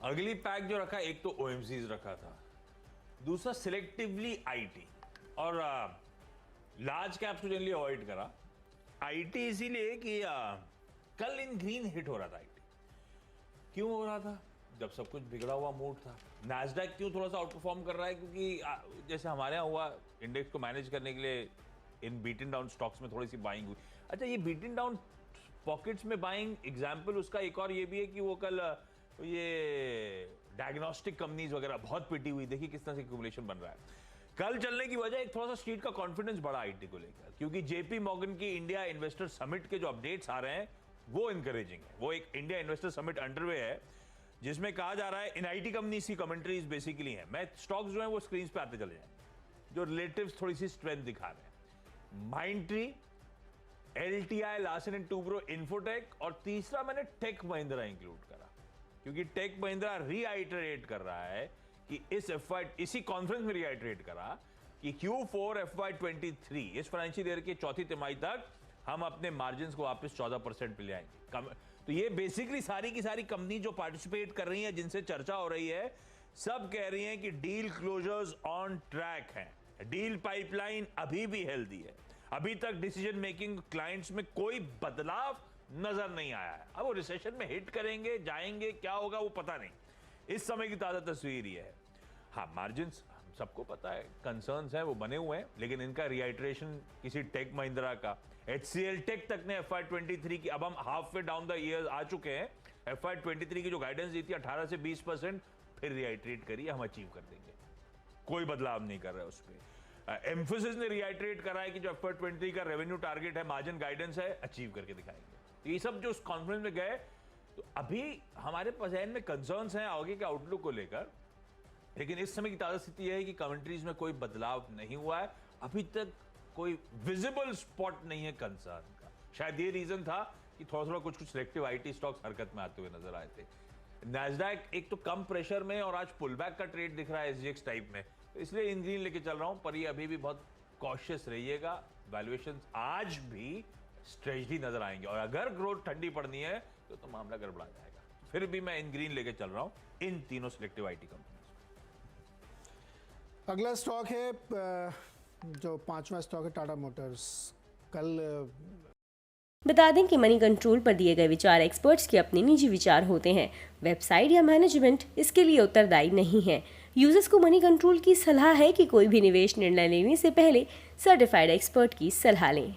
अगली पैक जो रखा, एक तो ओएमसीज रखा था, दूसरा सिलेक्टिवली आईटी, और लार्ज कैप्स को जनरली अवॉइड करा। आईटी इसीलिए कि कल इन ग्रीन हिट हो रहा था आईटी। क्यों हो रहा था? जब सब कुछ बिगड़ा हुआ मूड था। नैस्डैक क्यों थोड़ा सा आउट परफॉर्म कर रहा है? क्योंकि जैसे हमारे यहाँ हुआ, इंडेक्स को मैनेज करने के लिए इन बीटन डाउन स्टॉक्स में थोड़ी सी बाइंग हुई। अच्छा, ये बीटन डाउन पॉकेट्स में बाइंग एग्जाम्पल उसका एक और ये भी है कि वो कल ये डायग्नोस्टिक कंपनीज वगैरह बहुत पिटी हुई, देखिए किस तरह से एक्यूमुलेशन बन रहा है। कल चलने की वजह एक थोड़ा सा स्ट्रीट का कॉन्फिडेंस बढ़ा आईटी को लेकर, क्योंकि जेपी मॉर्गन की इंडिया इन्वेस्टर समिट के जो अपडेट्स आ रहे हैं वो इनकरेजिंग है। वो एक इंडिया इन्वेस्टर समिट अंडरवे है जिसमें कहा जा रहा है इन आईटी कंपनीज की कमेंट्रीज बेसिकली है। मैं स्टॉक्स जो है वो स्क्रीन पे आते चले जाएंगे जो रिलेटिव थोड़ी सी स्ट्रेंथ दिखा रहे हैं। Mindtree, LTI, Larsen and Toubro, infotech, और तीसरा मैंने टेक महिंद्रा इंक्लूड करा, क्योंकि टेक महिंद्रा रीआइटरेट कर रहा है कि इसी कॉन्फ्रेंस में रीआइटरेट करा कि Q4 FY23 इस फाइनेंशियल ईयर के चौथी तिमाही तक हम अपने मार्जिन को वापस 14% पे ले आएंगे। तो ये बेसिकली सारी की सारी कंपनी जो पार्टिसिपेट कर रही हैं, जिनसे चर्चा हो रही है, सब कह रही हैं कि डील क्लोजर्स ऑन ट्रैक हैं, डील पाइपलाइन अभी भी हेल्दी है, अभी तक डिसीजन मेकिंग क्लाइंट्स में कोई बदलाव नजर नहीं आया है। अब वो रिसेशन में हिट करेंगे, जाएंगे, क्या होगा वो पता नहीं। इस समय की ताजा तस्वीर ये है। हाँ, मार्जिन्स सबको पता है, कंसर्न्स हैं वो बने हुए हैं, लेकिन इनका रीआइटरेशन किसी टेक महिंद्रा का, HCL टेक तक ने FY23 की, अब हम halfway down the year आ चुके हैं, FY23 की जो गाइडेंस दी थी 18 से 20%, फिर रीआइटरेट करिए, हम अचीव कर देंगे, कोई बदलाव नहीं कर रहा है उस पर। एम्फोसिस ने रीआइटरेट करा है कि जो FY23 का रेवेन्यू टारगेट है, मार्जिन गाइडेंस है, अचीव करके दिखाएंगे। तो ये सब जो उस कॉन्फ्रेंस में गए, तो अभी हमारे पजैन में कंसर्न्स हैं आगे के आउटलुक को लेकर, लेकिन इस समय की ताजा स्थिति यह है कि कमेंट्रीज में कोई बदलाव नहीं हुआ है, अभी तक कोई विजिबल स्पॉट नहीं है कंसर्न का। शायद ये रीजन था कि थोड़ा थोड़ा कुछ सिलेक्टिव आईटी स्टॉक्स हरकत में आते हुए नजर आए थे। नैस्डैक एक तो कम प्रेशर में और आज पुलबैक का ट्रेड दिख रहा है SGX टाइप में, तो इसलिए इन ग्रीन लेके चल रहा हूं, पर ये अभी भी बहुत कॉशियस रहिएगा। वैल्यूएशन आज भी स्ट्रेच्ड ही नजर आएंगे, और अगर ग्रोथ ठंडी पड़नी है तो मामला गड़बड़ा जाएगा। फिर भी मैं इन ग्रीन लेके चल रहा हूं इन तीनों सिलेक्टिव आईटी कंपनी। अगला स्टॉक है जो 5वां स्टॉक है टाटा मोटर्स। कल बता दें कि मनी कंट्रोल पर दिए गए विचार एक्सपर्ट्स के अपने निजी विचार होते हैं। वेबसाइट या मैनेजमेंट इसके लिए उत्तरदायी नहीं है। यूजर्स को मनी कंट्रोल की सलाह है कि कोई भी निवेश निर्णय लेने से पहले सर्टिफाइड एक्सपर्ट की सलाह लें।